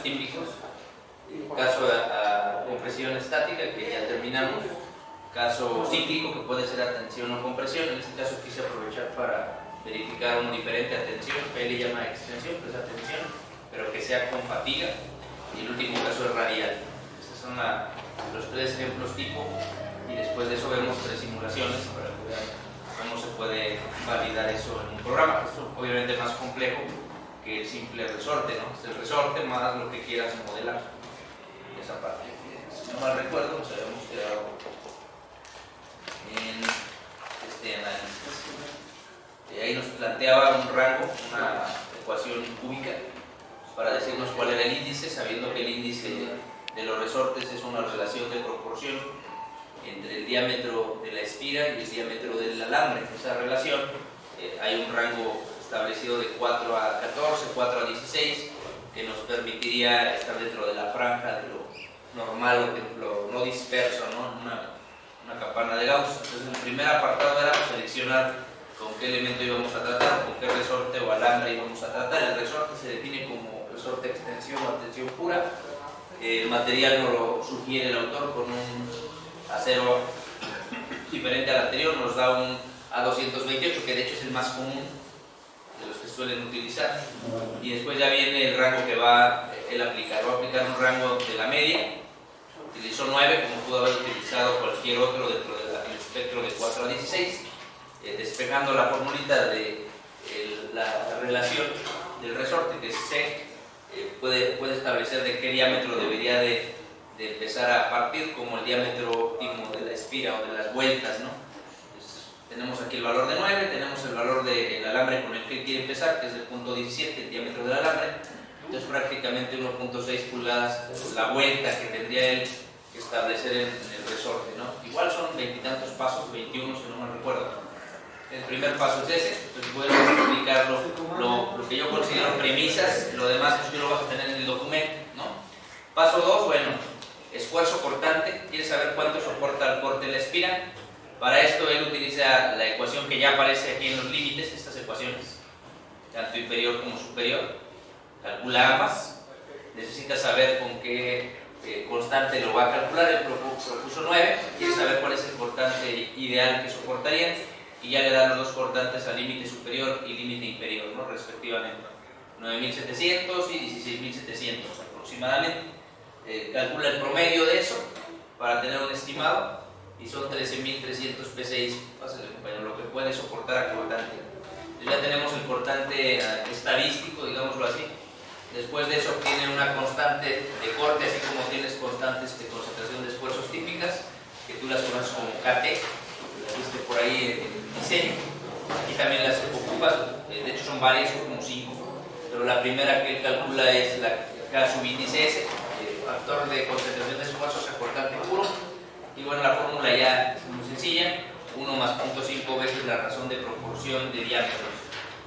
típicos. Caso a compresión estática, que ya terminamos. Caso cíclico, que puede ser a tensión o compresión. En este caso quise aprovechar para verificar un diferente a tensión, que él le llama extensión, pues a tensión, pero que sea con fatiga. Y el último caso es radial. Estos son los tres ejemplos tipo, y después de eso vemos tres simulaciones para que vean cómo se puede validar eso en un programa. Esto obviamente es más complejo que el simple resorte, ¿no? Es el resorte más lo que quieras modelar. Esa parte, si no mal recuerdo, nos habíamos quedado en este análisis. Ahí nos planteaba un rango, una ecuación cúbica, para decirnos cuál era el índice, sabiendo que el índice de los resortes es una relación de proporción entre el diámetro de la espira y el diámetro del alambre. Esa relación, hay un rango establecido de 4 a 14, 4 a 16, que nos permitiría estar dentro de la franja de lo normal o de lo no disperso, ¿no? Una campana de Gauss. Entonces, el primer apartado era seleccionar con qué elemento íbamos a tratar, con qué resorte o alambre íbamos a tratar. El resorte se define como resorte extensión o tensión pura. El material nos lo sugiere el autor con un acero diferente al anterior, nos da un A228, que de hecho es el más común de los que suelen utilizar. Y después ya viene el rango que va él a aplicar. Va a aplicar un rango de la media. Utilizó 9, como pudo haber utilizado cualquier otro dentro del espectro de 4 a 16. Despejando la formulita de la relación del resorte, que es C, puede establecer de qué diámetro debería de empezar a partir, como el diámetro óptimo de la espira o de las vueltas, ¿no? Entonces, tenemos aquí el valor de 9, tenemos el valor del alambre con el que quiere empezar, que es el punto 17, el diámetro del alambre. Entonces prácticamente 1.6 pulgadas la vuelta que tendría él que establecer en el resorte, ¿no? Igual son 20 y tantos pasos, 21 si no me recuerdo. El primer paso es ese, entonces voy a explicar lo que yo considero premisas, lo demás pues, lo vas a tener en el documento, ¿no? Paso 2, bueno, esfuerzo cortante, ¿quieres saber cuánto soporta el corte de la espira? Para esto él utiliza la ecuación que ya aparece aquí en los límites, estas ecuaciones, tanto inferior como superior, calcula ambas, necesita saber con qué constante lo va a calcular, él propuso 9, quiere saber cuál es el cortante ideal que soportaría, y ya le da los dos cortantes al límite superior y límite inferior, ¿no? Respectivamente, 9.700 y 16.700 aproximadamente. Calcula el promedio de eso para tener un estimado y son 13.300 P6, pásale, compañero, lo que puede soportar a cortante. Entonces ya tenemos el cortante estadístico, digámoslo así. Después de eso obtiene una constante de corte, así como tienes constantes de concentración de esfuerzos típicas, que tú las conoces como KT, las viste por ahí en el diseño. Aquí también las ocupas, de hecho son varias, son como 5, pero la primera que él calcula es la K sub índice S, factor de concentración de esfuerzos a cortante puro. Y bueno, la fórmula ya es muy sencilla, 1 más 0.5 veces la razón de proporción de diámetros.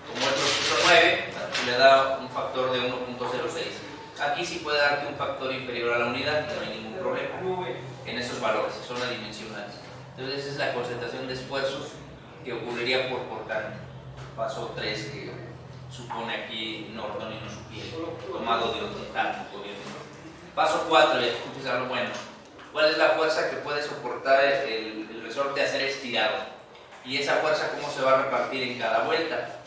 Como el propuso 9, le da un factor de 1.06. Aquí sí puede darte un factor inferior a la unidad, no hay ningún problema en esos valores, son adimensionales. Entonces esa es la concentración de esfuerzos que ocurriría por cortante. Paso 3 que supone aquí Norton y no sugiere, tomado de otro cálculo, obviamente. Paso 4, ya empieza lo bueno. ¿Cuál es la fuerza que puede soportar el resorte a ser estirado? Y esa fuerza, ¿cómo se va a repartir en cada vuelta?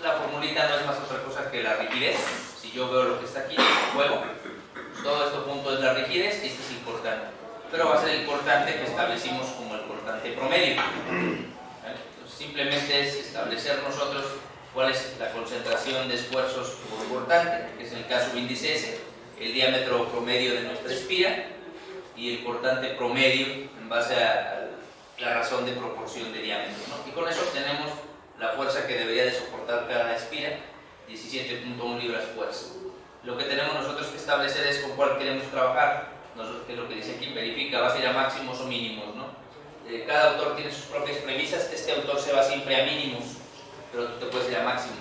La formulita no es más otra cosa que la rigidez. Si yo veo lo que está aquí, juego, todo esto punto es la rigidez, este es el cortante. Pero va a ser el cortante que establecimos como el cortante promedio. Entonces, simplemente es establecer nosotros cuál es la concentración de esfuerzos por cortante, que es el caso índice S, el diámetro promedio de nuestra espira y el cortante promedio en base a la razón de proporción de diámetro, ¿no? Y con eso obtenemos la fuerza que debería de soportar cada espira, 17.1 libras fuerza. Lo que tenemos nosotros que establecer es con cuál queremos trabajar. Nosotros, que es lo que dice aquí, verifica, vas a ir a máximos o mínimos, ¿no? Cada autor tiene sus propias premisas, este autor se va siempre a mínimos, pero tú te puedes ir a máximos.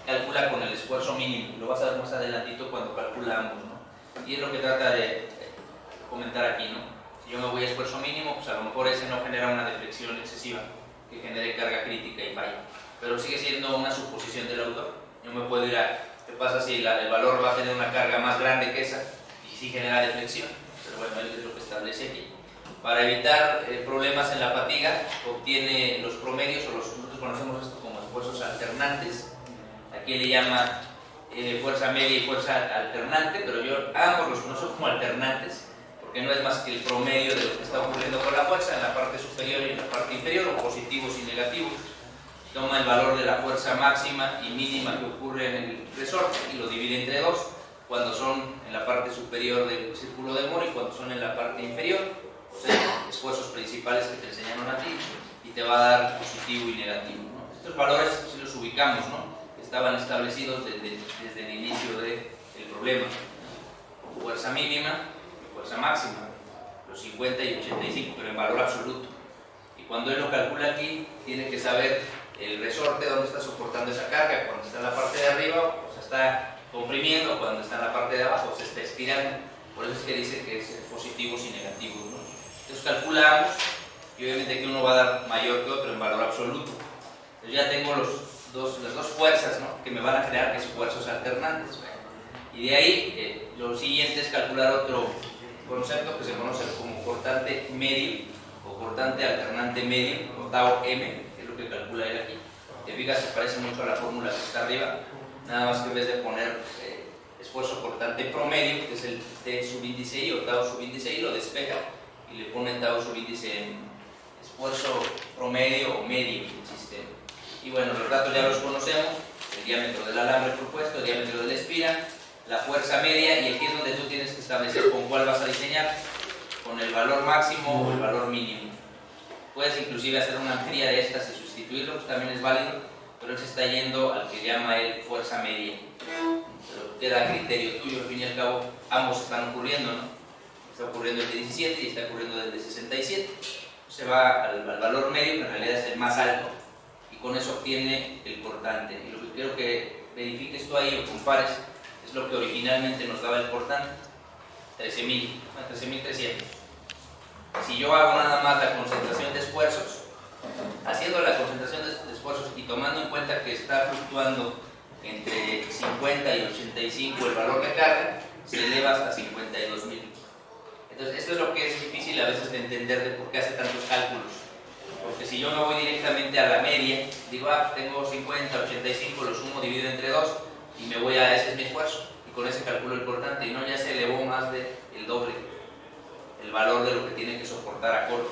Calcula con el esfuerzo mínimo, lo vas a ver más adelantito cuando calculamos, ¿no? Y es lo que trata de comentar aquí, ¿no? Si yo me voy a esfuerzo mínimo, pues a lo mejor ese no genera una deflexión excesiva que genere carga crítica y falla, pero sigue siendo una suposición del autor. Yo me puedo ir a, te pasa si el valor va a tener una carga más grande que esa y sí genera deflexión? Pero bueno, él es lo que establece aquí. Para evitar problemas en la fatiga, obtiene los promedios, o nosotros conocemos esto como esfuerzos alternantes. Aquí le llama fuerza media y fuerza alternante, pero yo ambos los conozco como alternantes, porque no es más que el promedio de lo que está ocurriendo con la fuerza en la parte superior y en la parte inferior, o positivos y negativos. Toma el valor de la fuerza máxima y mínima que ocurre en el resorte y lo divide entre dos, cuando son en la parte superior del círculo de Mohr y cuando son en la parte inferior, o sea, esfuerzos principales que te enseñaron a ti, y te va a dar positivo y negativo, ¿no? Estos valores si los ubicamos, ¿no? Estaban establecidos desde el inicio del problema. Fuerza mínima y fuerza máxima, los 50 y 85, pero en valor absoluto. Y cuando él lo calcula aquí, tiene que saber el resorte dónde está soportando esa carga. Cuando está en la parte de arriba, pues está comprimiendo; cuando está en la parte de abajo, se está estirando. Por eso es que dice que es positivos y negativos, ¿no? Entonces calculamos, y obviamente que uno va a dar mayor que otro en valor absoluto. Entonces ya tengo las dos fuerzas, ¿no?, que me van a crear esfuerzos alternantes. Y de ahí lo siguiente es calcular otro concepto que se conoce como cortante medio o cortante alternante medio, o tau m, que es lo que calcula él aquí. Te fijas, se parece mucho a la fórmula que está arriba, nada más que en vez de poner esfuerzo cortante promedio, que es el T subíndice I o tau subíndice I, lo despeja y le pone tau subíndice en esfuerzo promedio o medio del sistema. Y bueno, los datos ya los conocemos: el diámetro del alambre propuesto, el diámetro de la espira, la fuerza media, y aquí es donde tú tienes que establecer con cuál vas a diseñar, con el valor máximo o el valor mínimo. Puedes inclusive hacer una media de estas y sustituirlo, pues también es válido, pero él se está yendo al que llama él fuerza media. Pero queda a criterio tuyo, al fin y al cabo ambos están ocurriendo, ¿no? Está ocurriendo el de 17 y está ocurriendo el de 67. Se va al valor medio, que en realidad es el más alto, y con eso obtiene el cortante. Y lo que quiero que verifiques tú ahí o compares es lo que originalmente nos daba el cortante: 13.300. Si yo hago nada más la concentración de esfuerzos, haciendo la concentración de esfuerzos y tomando en cuenta que está fluctuando entre 50 y 85 el valor de carga, se eleva hasta 52.000. Entonces esto es lo que es difícil a veces de entender, de por qué hace tantos cálculos. Porque si yo me voy directamente a la media, digo, tengo 50, 85, lo sumo, divido entre 2 y me voy a ese es mi esfuerzo, y con ese calculo el cortante, y no, ya se elevó más del doble el valor de lo que tiene que soportar a corte,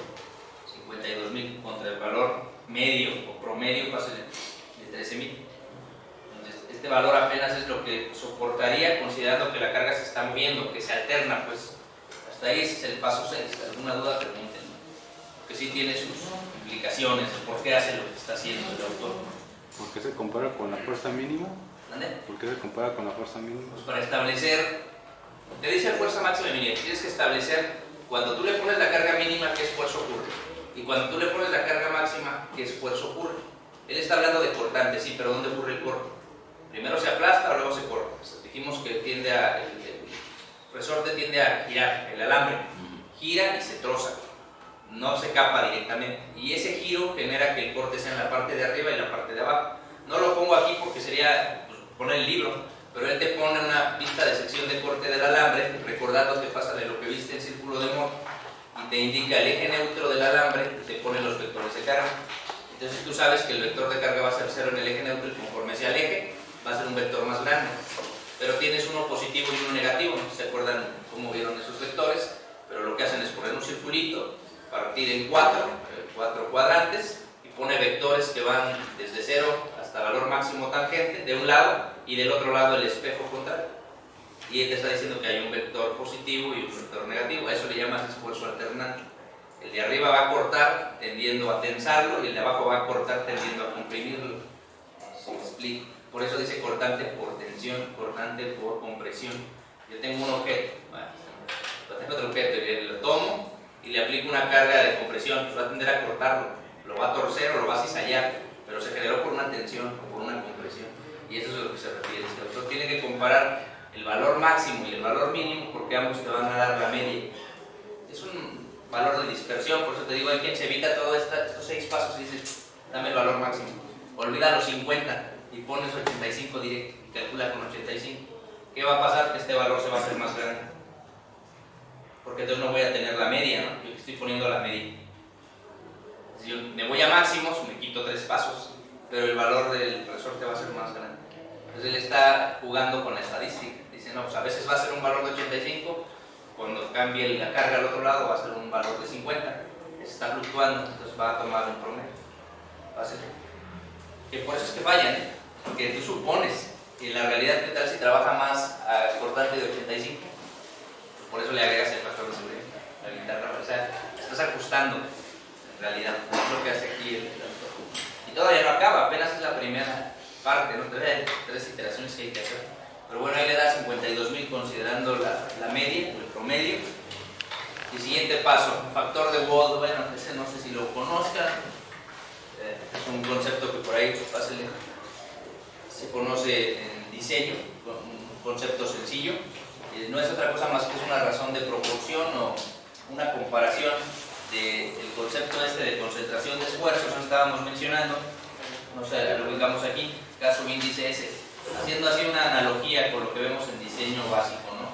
52.000 contra el valor medio o promedio pasa de 13.000. Entonces este valor apenas es lo que soportaría, considerando que la carga se está moviendo, que se alterna. Pues hasta ahí ese es el paso 6. ¿Alguna duda? Pregunten, porque sí tiene sus implicaciones, por qué hace lo que está haciendo el autor. ¿Por qué se compara con la fuerza mínima? ¿Dónde? ¿Por qué se compara con la fuerza mínima? Pues para establecer, te dice fuerza máxima y mínima, tienes que establecer cuando tú le pones la carga mínima qué esfuerzo ocurre, y cuando tú le pones la carga máxima qué esfuerzo ocurre. Él está hablando de cortante, sí, pero ¿dónde ocurre el corte? Primero se aplasta o luego se corta. Dijimos que el resorte tiende a girar, el alambre gira y se troza, no se capa directamente, y ese giro genera que el corte sea en la parte de arriba y la parte de abajo. No lo pongo aquí porque sería poner el libro, pero él te pone una pista de sección de corte del alambre, recordando que pasa de lo que viste en círculo de Mohr, y te indica el eje neutro del alambre y te pone los vectores de carga. Entonces tú sabes que el vector de carga va a ser 0 en el eje neutro, y conforme sea el eje va a ser un vector más grande, pero tienes uno positivo y uno negativo. ¿No se acuerdan cómo vieron esos vectores? Pero lo que hacen es poner un circulito, partir en cuatro cuadrantes, y pone vectores que van desde 0 hasta valor máximo tangente de un lado, y del otro lado el espejo contrario. Y él te está diciendo que hay un vector positivo y un vector negativo. A eso le llamas esfuerzo alternante. El de arriba va a cortar tendiendo a tensarlo, y el de abajo va a cortar tendiendo a comprimirlo. ¿Sí me explico? Por eso dice cortante por tensión, cortante por compresión. Yo tengo un objeto, tengo otro objeto, y lo tomo y le aplico una carga de compresión, pues va a tender a cortarlo, lo va a torcer o lo va a cizallar, pero se generó por una tensión o por una compresión. Y eso es a lo que se refiere. Este autor tiene que comparar el valor máximo y el valor mínimo, porque ambos te van a dar la media. Es un valor de dispersión, por eso te digo, hay quien se evita todos estos 6 pasos y dice, dame el valor máximo. Olvida los 50, y pones 85 directo y calcula con 85. ¿Qué va a pasar? Que este valor se va a hacer más grande. Porque entonces no voy a tener la media, ¿no? Yo estoy poniendo la media. Si yo me voy a máximos, me quito 3 pasos, pero el valor del resorte va a ser más grande. Entonces él está jugando con la estadística. Dice, no, pues a veces va a ser un valor de 85, cuando cambie la carga al otro lado va a ser un valor de 50. Está fluctuando, entonces va a tomar un promedio. Va a ser. Que por eso es que fallan, ¿eh? Porque tú supones que la realidad, ¿qué tal si trabaja más a cortante de 85? Pues por eso le agregas el factor de seguridad, la guitarra. O sea, estás ajustando en realidad. Es lo que hace aquí el autor. Y todavía no acaba, apenas es la primera parte, ¿no? Todavía hay 3 iteraciones que hay que hacer. Pero bueno, ahí le da 52.000 considerando la media o el promedio. Y siguiente paso, factor de Wood. Bueno, ese no sé si lo conozcan. Es un concepto que por ahí fácil se conoce en diseño, un concepto sencillo. No es otra cosa más que es una razón de proporción o una comparación del concepto este de concentración de esfuerzos que estábamos mencionando. No sé, lo ubicamos aquí, caso índice S, haciendo así una analogía con lo que vemos en diseño básico, ¿no?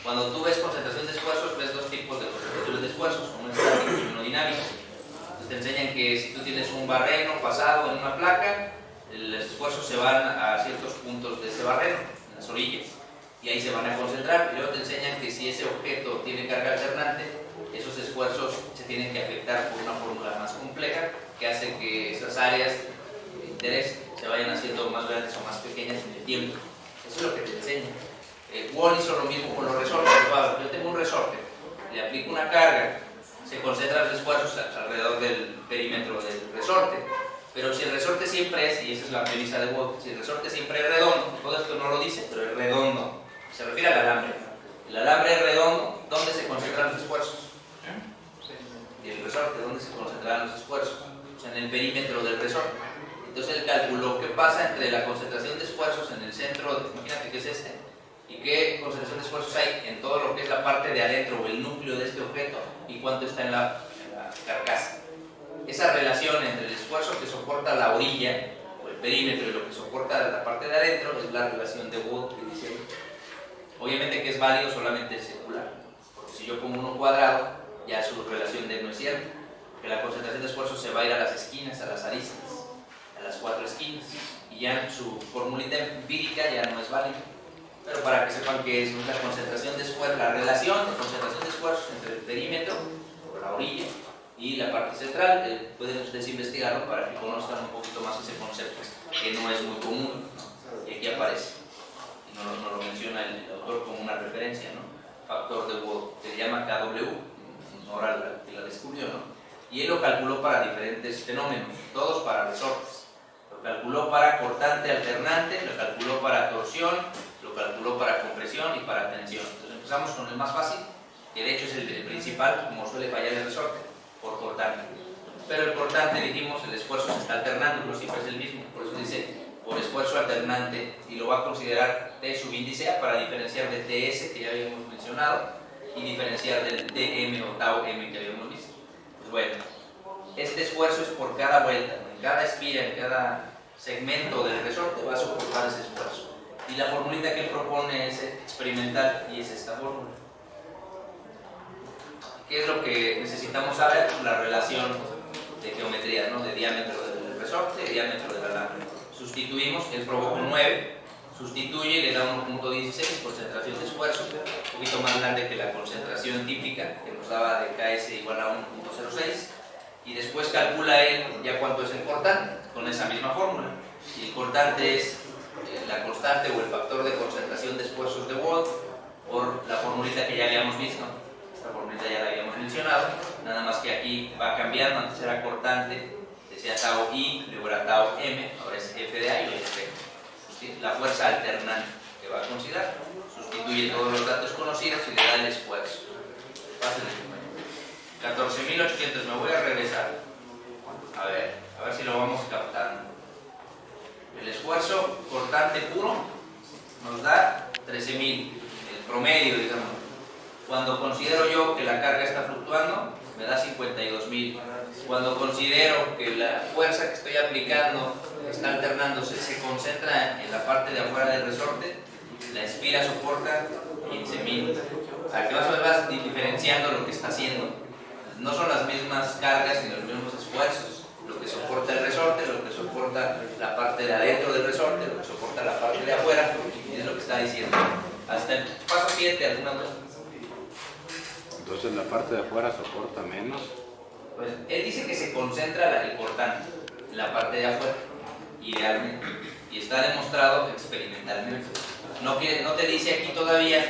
Cuando tú ves concentración de esfuerzos, ves 2 tipos de concentraciones de esfuerzos, uno estático y uno dinámico. Te enseñan que si tú tienes un barreno pasado en una placa, los esfuerzos se van a ciertos puntos de ese barreno, en las orillas, y ahí se van a concentrar. Y luego te enseñan que si ese objeto tiene carga alternante, esos esfuerzos se tienen que afectar por una fórmula más compleja que hace que esas áreas de interés se vayan haciendo más grandes o más pequeñas en el tiempo. Eso es lo que te enseña. Wall hizo lo mismo con los resortes. Yo tengo un resorte, le aplico una carga, se concentran los esfuerzos alrededor del perímetro del resorte. Pero si el resorte siempre es, y esa es la premisa de Wood, si el resorte siempre es redondo, todo esto no lo dice, pero es redondo, se refiere al alambre. El alambre es redondo, ¿dónde se concentran los esfuerzos? Y el resorte, ¿dónde se concentran los esfuerzos? O sea, en el perímetro del resorte. Entonces él calculó qué pasa entre la concentración de esfuerzos en el centro, imagínate que es este, y qué concentración de esfuerzos hay en todo lo que es la parte de adentro o el núcleo de este objeto y cuánto está en la carcasa. Esa relación entre el esfuerzo que soporta la orilla o el perímetro y lo que soporta la parte de adentro es la relación de Wood que dice ahí. Obviamente que es válido solamente el circular, porque si yo pongo uno cuadrado, ya su relación de no es cierta, porque la concentración de esfuerzo se va a ir a las esquinas, a las aristas, a las 4 esquinas, y ya su formulita empírica ya no es válida. Pero para que sepan que es la concentración de esfuerzo, la relación de concentración de esfuerzos entre el perímetro o la orilla y la parte central, pueden ustedes investigarlo para que conozcan un poquito más ese concepto, que no es muy común, ¿no? Y aquí aparece, y no lo menciona el autor como una referencia, ¿no? Factor de Wood, que se llama KW, en honor al que la descubrió, ¿no? Y él lo calculó para diferentes fenómenos, todos para resortes. Lo calculó para cortante alternante, lo calculó para torsión, lo calculó para compresión y para tensión. Entonces empezamos con el más fácil, que de hecho es el principal, como suele fallar el resorte, por cortante. Pero el cortante, dijimos, el esfuerzo se está alternando, no siempre es el mismo, por eso dice por esfuerzo alternante, y lo va a considerar T subíndice A para diferenciar de TS, que ya habíamos mencionado, y diferenciar del DM o tau M que habíamos visto. Pues bueno, este esfuerzo es por cada vuelta, en cada espira, en cada segmento del resorte va a soportar ese esfuerzo. Y la formulita que él propone es experimental y es esta fórmula. ¿Qué es lo que necesitamos saber? La relación de geometría, ¿no? De diámetro del resorte y diámetro del alambre. Sustituimos, él probó con 9, sustituye y le da 1.16, concentración de esfuerzo, un poquito más grande que la concentración típica que nos daba de KS igual a 1.06, y después calcula él ya cuánto es el cortante con esa misma fórmula. Y el cortante es la constante o el factor de concentración de esfuerzos de Wood por la formulita que ya habíamos visto. Esta formulita ya la habíamos mencionado, nada más que aquí va cambiando. Antes era cortante, decía tau I, luego era tau M, ahora es F de A y F. La fuerza alternante que va a considerar, sustituye todos los datos conocidos y le da el esfuerzo. Fácil de 14.800, me voy a regresar. A ver si lo vamos captando. El esfuerzo cortante puro nos da 13.000, el promedio, digamos. Cuando considero yo que la carga está fluctuando, me da 52.000. Cuando considero que la fuerza que estoy aplicando está alternándose, se concentra en la parte de afuera del resorte, la espira soporta 15.000. Para que más o menos vas diferenciando lo que está haciendo. No son las mismas cargas ni los mismos esfuerzos. Lo que soporta el resorte, lo que soporta la parte de adentro del resorte, lo que soporta la parte de afuera, es lo que está diciendo. Hasta el paso 7, alguna cosa. Entonces la parte de afuera soporta menos. Pues él dice que se concentra el cortante en la parte de afuera, idealmente, y está demostrado experimentalmente. No te dice aquí todavía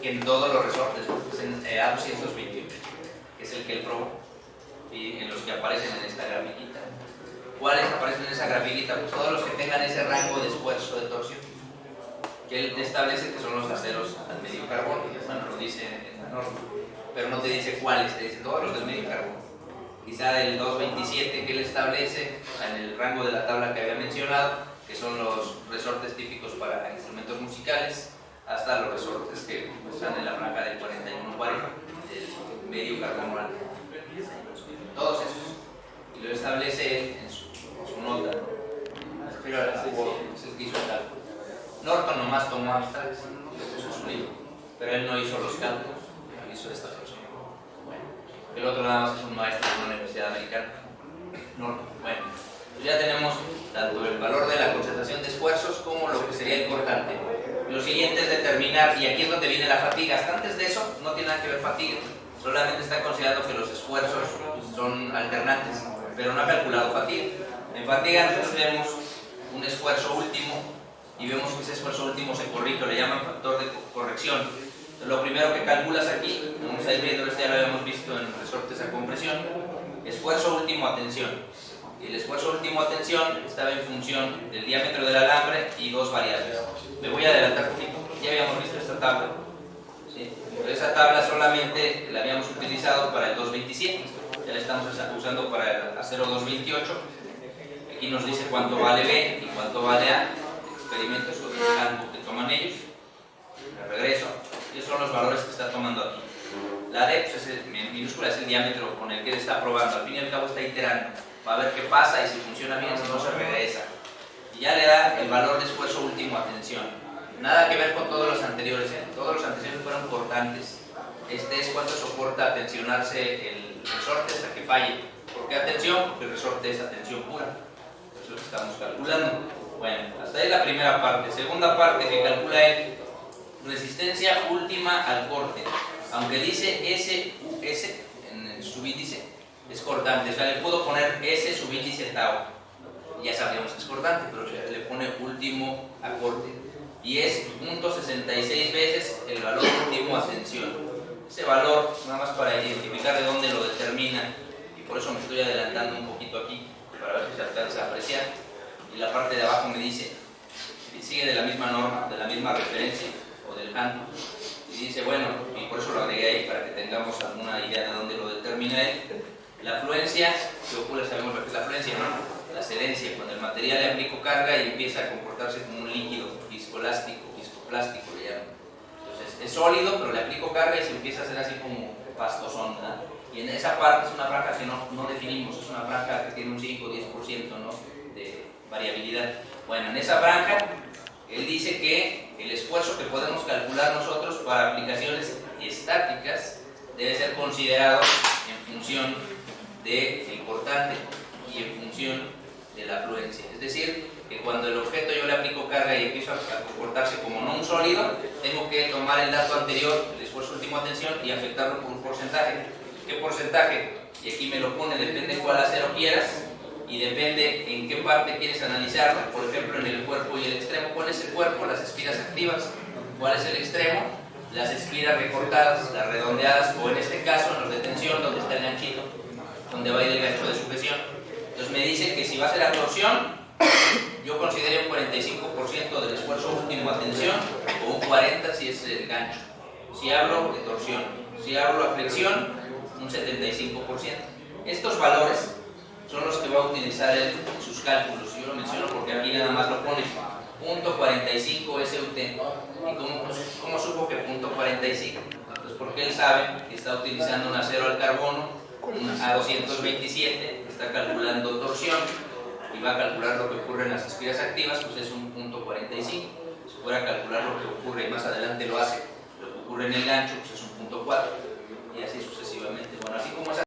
que en todos los resortes, es en A221, que es el que él probó, y en los que aparecen en esta grafiquita. ¿Cuáles aparecen en esa grafiquita? Pues todos los que tengan ese rango de esfuerzo de torsión, que él establece que son los aceros al medio carbono. Bueno, lo dice en la norma, pero no te dice cuáles, te dice todos los del medio carbono. Quizá del 227 que él establece en el rango de la tabla que había mencionado, que son los resortes típicos para instrumentos musicales, hasta los resortes que están en la franja del 4140, del medio carbono alto. Todos esos. Y lo establece en su nota. Pero es el que hizo el cálculo. Norton nomás tomó abstracts, le puso su libro, pero él no hizo los cálculos, hizo esta persona. El otro nada más es un maestro de una universidad americana. Norton. Bueno, pues ya tenemos tanto el valor de la concentración de esfuerzos como lo que sería el cortante. Lo siguiente es determinar, y aquí es donde viene la fatiga. Hasta antes de eso no tiene nada que ver fatiga, solamente está considerando que los esfuerzos son alternantes, pero no ha calculado fatiga. En fatiga nosotros vemos un esfuerzo último y vemos que ese esfuerzo último se corrige, le llaman factor de corrección. Entonces, lo primero que calculas aquí, vamos a ir viendo, ya lo habíamos visto en resortes a compresión, esfuerzo último a tensión. Y el esfuerzo último a tensión estaba en función del diámetro del alambre y dos variables. Me voy a adelantar un poquito, ya habíamos visto esta tabla. ¿Sí? Pero esa tabla solamente la habíamos utilizado para el 227, ya la estamos usando para el acero 228. Aquí nos dice cuánto vale B y cuánto vale A, experimentos con el campo que toman ellos. Me regreso, esos son los valores que está tomando aquí. La D, pues en minúscula, es el diámetro con el que él está probando, al fin y al cabo está iterando, va a ver qué pasa y si funciona bien, si no se regresa. Y ya le da el valor de esfuerzo último a tensión. Nada que ver con todos los anteriores, todos los anteriores fueron cortantes. Este es cuánto soporta tensionarse el resorte hasta que falle. ¿Por qué a tensión? Porque el resorte es a tensión pura. Eso es lo que estamos calculando. Bueno, hasta ahí la primera parte. Segunda parte que calcula él, resistencia última al corte. Aunque dice SUS en su índice, es cortante. O sea, le puedo poner S subíndice tau. Ya sabíamos que es cortante, pero le pone último a corte. Y es 0.66 veces el valor último a tensión. Ese valor, nada más para identificar de dónde lo determina, y por eso me estoy adelantando un poquito aquí, para ver si se alcanza a apreciar. Y la parte de abajo me dice, sigue de la misma norma, de la misma referencia, o del handbook. Y dice, bueno, y por eso lo agregué ahí, para que tengamos alguna idea de dónde lo determina él. La fluencia, que ocurre, sabemos lo que es la fluencia, ¿no? La adherencia, cuando el material le aplico carga y empieza a comportarse como un líquido viscoelástico, viscoplástico le llaman. Entonces es sólido, pero le aplico carga y se empieza a hacer así como pastosón, ¿verdad? Y en esa parte es una franja que no definimos, es una franja que tiene un 5 o 10%, ¿no?, de variabilidad. Bueno, en esa franja él dice que el esfuerzo que podemos calcular nosotros para aplicaciones estáticas debe ser considerado en función del cortante y en función de la fluencia. Es decir, que cuando el objeto yo le aplico carga y empiezo a comportarse como no un sólido, tengo que tomar el dato anterior, el esfuerzo último a tensión, y afectarlo por un porcentaje. ¿Qué porcentaje? Y aquí me lo pone, depende cuál acero quieras y depende en qué parte quieres analizarlo. Por ejemplo, en el cuerpo y el extremo. ¿Cuál es el cuerpo? Las espiras activas. ¿Cuál es el extremo? Las espiras recortadas, las redondeadas, o en este caso en los de tensión, donde está el ganchito, donde va a ir el gancho de sujeción. Entonces me dice que si va a ser la torsión, yo considero un 45% del esfuerzo último a tensión, o un 40% si es el gancho. Si hablo de torsión, si hablo de flexión, un 75%. Estos valores son los que va a utilizar él en sus cálculos. Yo lo menciono porque aquí nada más lo pone, 0.45 SUT. ¿Y cómo supo que 0.45? Pues porque él sabe que está utilizando un acero al carbono, un A227, está calculando torsión y va a calcular lo que ocurre en las espiras activas, pues es un punto 45. Si fuera a calcular lo que ocurre y más adelante lo hace, lo que ocurre en el gancho, pues es un punto 4.